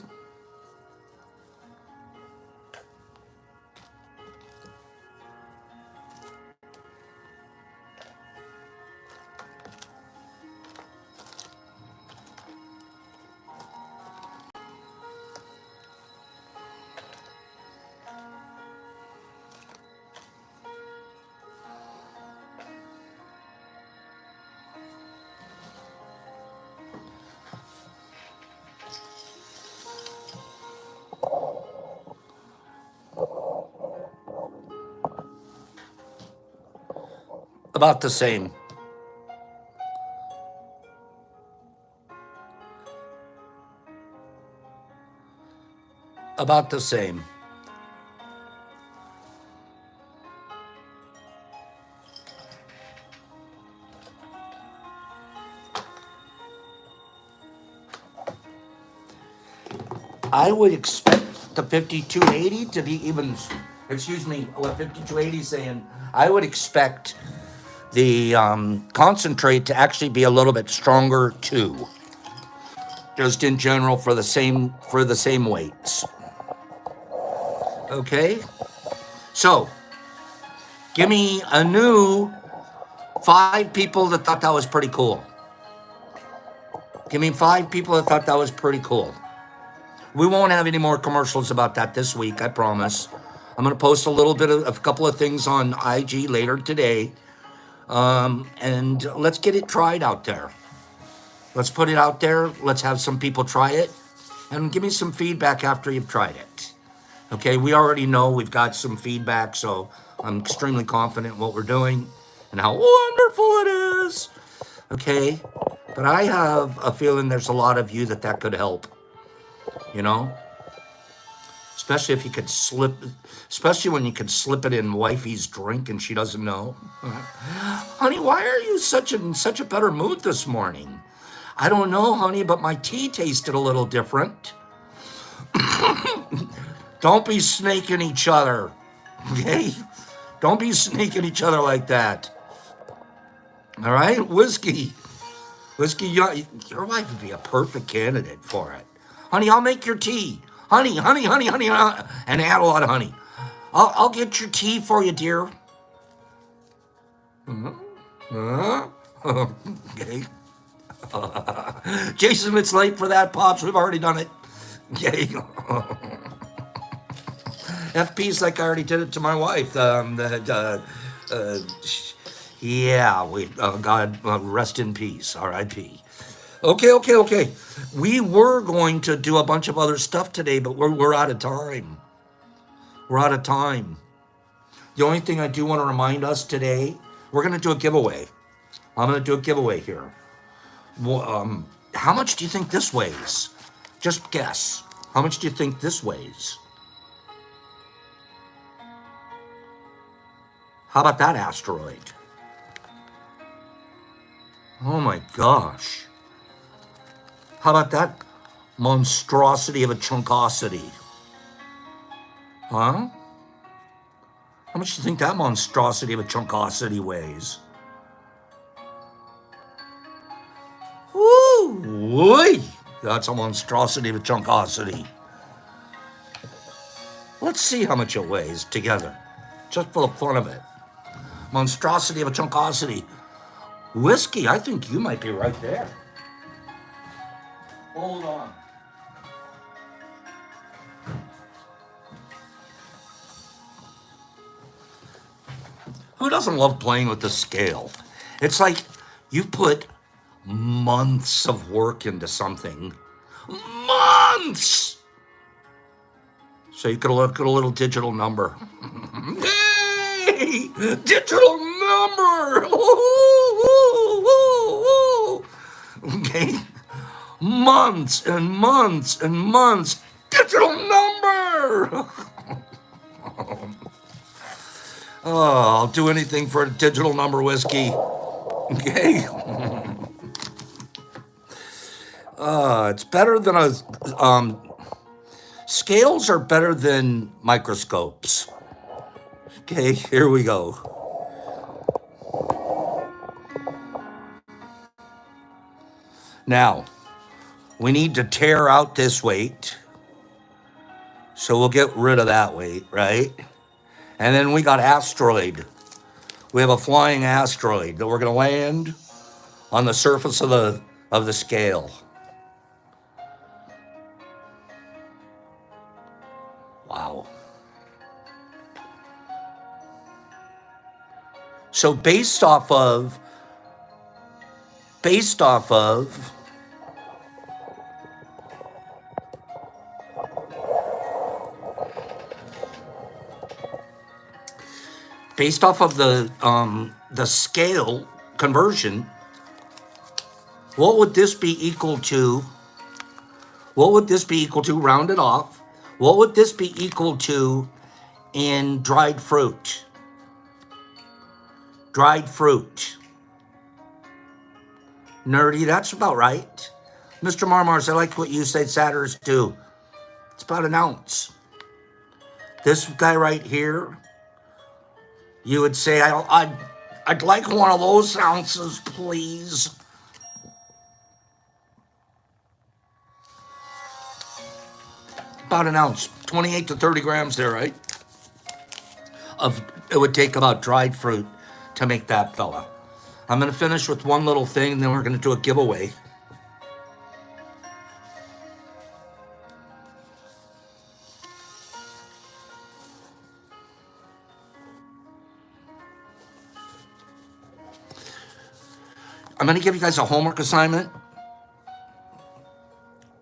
About the same. About the same. I would expect the 5280 to be even, excuse me, what 5280 is saying, I would expect the concentrate to actually be a little bit stronger too. Just in general for the same weights. Okay? So, give me a new 5 people that thought that was pretty cool. Give me 5 people that thought that was pretty cool. We won't have any more commercials about that this week, I promise. I'm going to post a couple of things on IG later today. And let's get it tried out there. Let's put it out there. Let's have some people try it. And give me some feedback after you've tried it. Okay, we already know we've got some feedback, so I'm extremely confident in what we're doing and how wonderful it is. Okay, but I have a feeling there's a lot of you that could help. You know? Especially if you could especially when you could slip it in wifey's drink and she doesn't know. Honey, why are you in such a better mood this morning? I don't know, honey, but my tea tasted a little different. Don't be snaking each other, okay? Don't be snaking each other like that. All right? Whiskey, your wife would be a perfect candidate for it. Honey, I'll make your tea. Honey, and add a lot of honey. I'll get your tea for you, dear. Okay. Jason, it's late for that, Pops. We've already done it. Yay. FP's like I already did it to my wife. Yeah, God, rest in peace, R.I.P. Okay. We were going to do a bunch of other stuff today, but we're out of time. We're out of time. The only thing I do want to remind us today, we're going to do a giveaway. I'm going to do a giveaway here. Well, how much do you think this weighs? Just guess. How much do you think this weighs? How about that asteroid? Oh my gosh. How about that monstrosity of a chunkosity? Huh? How much do you think that monstrosity of a chunkosity weighs? Woo! That's a monstrosity of a chunkosity. Let's see how much it weighs together, just for the fun of it. Monstrosity of a chunkosity. Whiskey, I think you might be right there. Hold on. Who doesn't love playing with the scale? It's like you put months of work into something. Months! So you could look at a little digital number. Hey! Digital number! Okay? Months and months and months. Digital number! Oh, I'll do anything for a digital number, whiskey. Okay? It's better than a... Scales are better than microscopes. Okay, here we go. Now, we need to tear out this weight. So we'll get rid of that weight, right? And then we got asteroid. We have a flying asteroid that we're going to land on the surface of the scale. Wow. So based off of based off of the scale conversion, what would this be equal to? What would this be equal to rounded off? What would this be equal to in dried fruit? Dried fruit. Nerdy, that's about right. Mr. Marmars, I like what you say satyrs do. It's about an ounce. This guy right here, you would say, I'd like one of those ounces, please. About an ounce, 28 to 30 grams there, right? It would take about dried fruit to make that fella. I'm going to finish with one little thing, and then we're going to do a giveaway. I'm going to give you guys a homework assignment.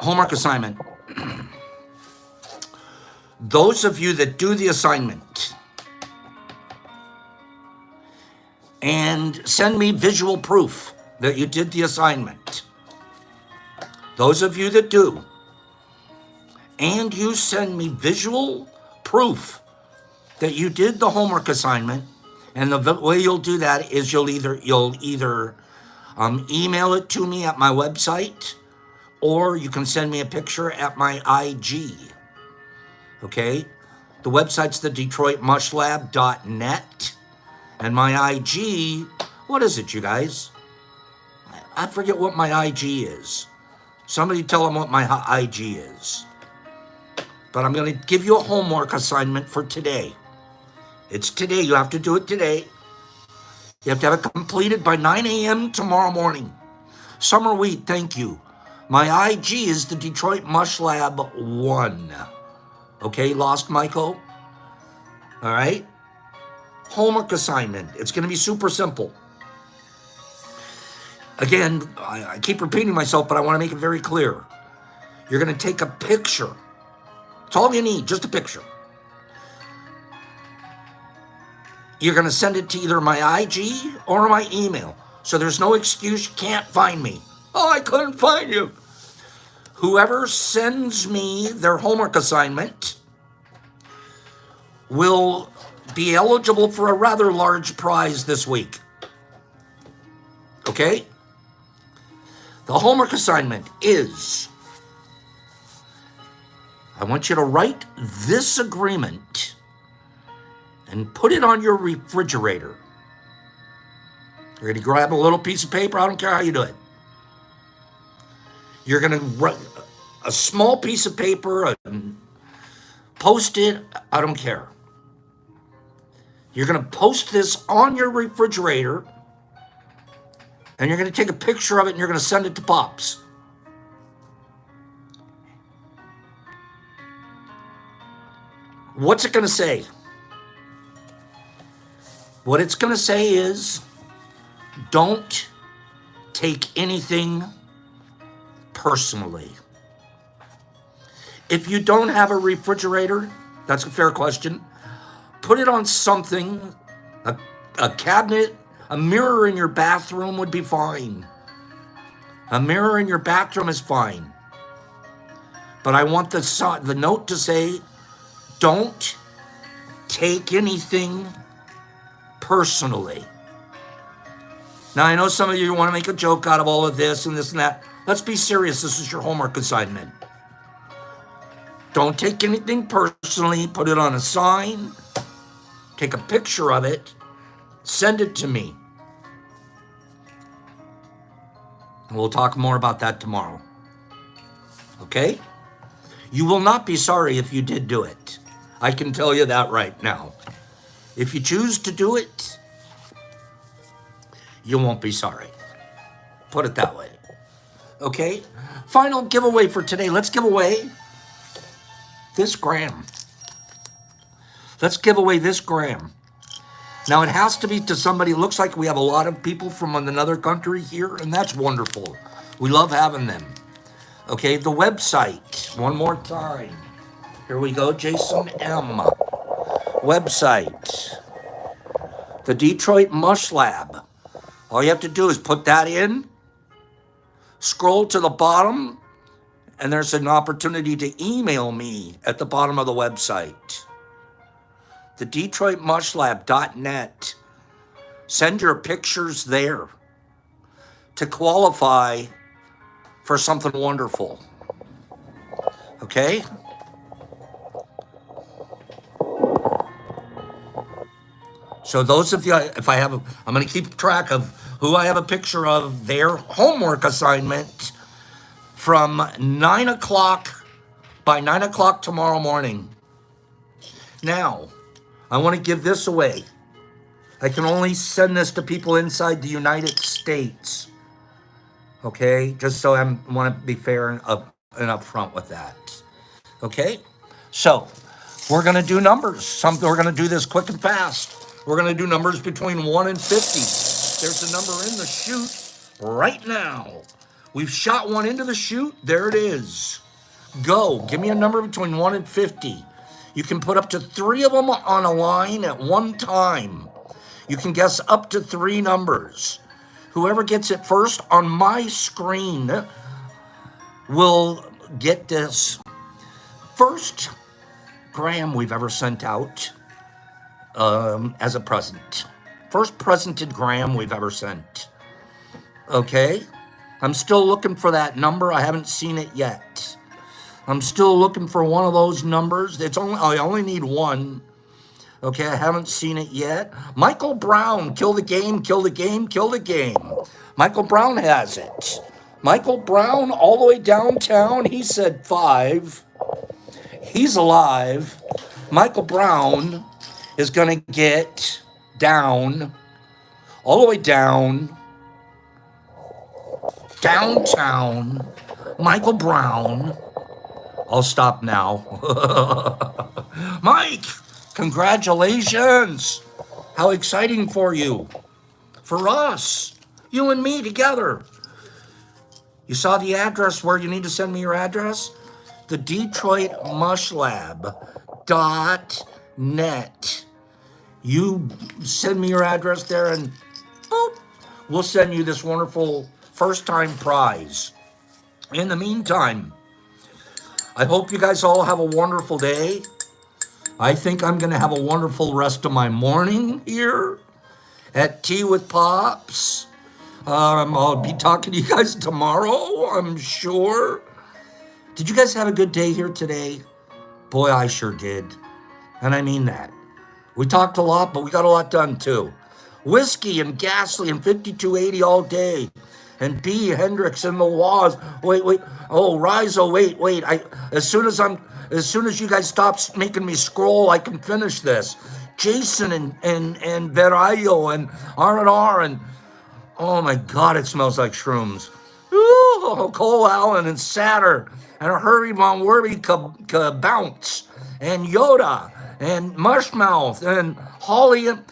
Homework assignment. Those of you that do the assignment and send me visual proof that you did the assignment. Those of you that do, and you send me visual proof that you did the homework assignment, and the way you'll do that is you'll either email it to me at my website, or you can send me a picture at my IG. Okay? The website's the DetroitMushLab.net. And my IG, what is it, you guys? I forget what my IG is. Somebody tell them what my IG is. But I'm going to give you a homework assignment for today. It's today. You have to do it today. You have to have it completed by 9 a.m. tomorrow morning. Summer Wheat, thank you. My IG is the Detroit Mush Lab 1. Okay, Lost Michael? All right? Homework assignment. It's going to be super simple. Again, I keep repeating myself, but I want to make it very clear. You're going to take a picture. It's all you need, just a picture. You're going to send it to either my IG or my email. So there's no excuse you can't find me. Oh, I couldn't find you. Whoever sends me their homework assignment will be eligible for a rather large prize this week. Okay? The homework assignment is, I want you to write this agreement and put it on your refrigerator. You're going to grab a little piece of paper. I don't care how you do it. You're going to write a small piece of paper and post it. I don't care. You're going to post this on your refrigerator, and you're going to take a picture of it and you're going to send it to Pops. What's it going to say? What it's going to say is, don't take anything personally. If you don't have a refrigerator, that's a fair question, put it on something, a cabinet, a mirror in your bathroom would be fine. A mirror in your bathroom is fine. But I want the note to say, don't take anything personally. Now, I know some of you want to make a joke out of all of this and this and that. Let's be serious. This is your homework assignment. Don't take anything personally. Put it on a sign. Take a picture of it. Send it to me. And we'll talk more about that tomorrow. Okay? You will not be sorry if you did do it. I can tell you that right now. If you choose to do it, you won't be sorry. Put it that way. Okay? Final giveaway for today. Let's give away this gram. Let's give away this gram. Now, it has to be to somebody. It looks like we have a lot of people from another country here, and that's wonderful. We love having them. Okay, the website. One more time. Here we go, Jason M. Website. The Detroit Mush Lab. All you have to do is put that in, scroll to the bottom, and there's an opportunity to email me at the bottom of the website. The DetroitMushLab.net. Send your pictures there to qualify for something wonderful. Okay? So those of you, I'm going to keep track of who I have a picture of their homework assignment from 9 o'clock, by 9 o'clock tomorrow morning. Now, I want to give this away. I can only send this to people inside the United States. Okay? Just so I want to be fair and upfront with that. Okay? So, we're going to do numbers. We're going to do this quick and fast. We're going to do numbers between 1 and 50. There's a number in the chute right now. We've shot one into the chute. There it is. Go. Give me a number between 1 and 50. You can put up to 3 of them on a line at one time. You can guess up to 3 numbers. Whoever gets it first on my screen will get this first gram we've ever sent out as a present. First presented gram we've ever sent. Okay? I'm still looking for that number. I haven't seen it yet. I'm still looking for one of those numbers. I only need one. Okay, I haven't seen it yet. Michael Brown, kill the game, kill the game, kill the game. Michael Brown has it. Michael Brown, all the way downtown, he said 5. He's alive. Michael Brown is going to get down, all the way down downtown, Michael Brown. I'll stop now. Mike, congratulations. How exciting for you. For us. You and me together. You saw the address where you need to send me your address? The Detroit Mush Lab.net. You send me your address there and boop, we'll send you this wonderful first time prize. In the meantime, I hope you guys all have a wonderful day. I think I'm going to have a wonderful rest of my morning here at Tea with Pops. I'll be talking to you guys tomorrow, I'm sure. Did you guys have a good day here today? Boy, I sure did. And I mean that. We talked a lot, but we got a lot done too. Whiskey and Ghastly and 5280 all day. And B. Hendrix and the Waz. Wait. Oh, Rizzo, wait. As soon as you guys stop making me scroll, I can finish this. Jason and Verayo and R&R and oh my God, it smells like shrooms. Ooh, Cole Allen and Satter and Herby Von Werby Bounce and Yoda and Mushmouth and Holly and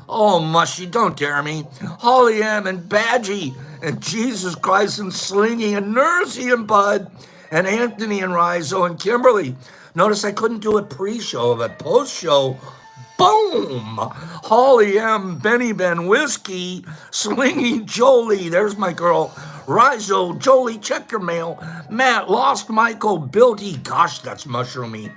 oh, Mushy, don't dare me. Holly M and Badgie and Jesus Christ and Slingy and Nursey and Bud and Anthony and Rizzo and Kimberly. Notice I couldn't do a pre-show, but post-show, boom! Holly M, Benny Ben, Whiskey, Slingy, Jolie, there's my girl, Rizzo, Jolie, check your mail, Matt, Lost Michael, Bilty, gosh, that's mushroomy.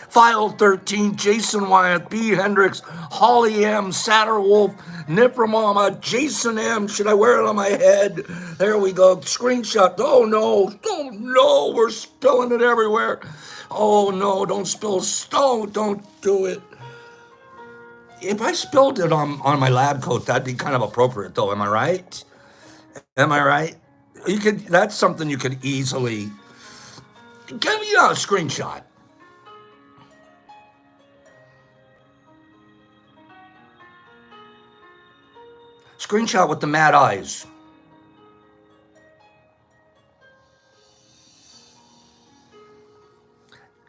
File 13, Jason Wyatt, B. Hendrix, Holly M, Satterwolf, Nipramama, Jason M. Should I wear it on my head? There we go. Screenshot. Oh no, we're spilling it everywhere. Oh no, don't spill stone. Don't do it. If I spilled it on my lab coat, that'd be kind of appropriate though. Am I right? That's something you could easily. Give me a screenshot. Screenshot with the mad eyes.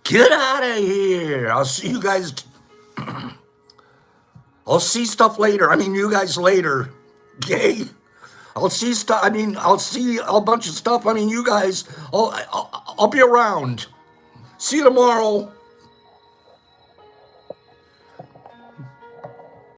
Get out of here. I'll see you guys. I'll see stuff later. I mean, you guys later. Okay? I'll see stuff. I mean, I'll see a bunch of stuff. I mean, you guys. I'll be around. See you tomorrow.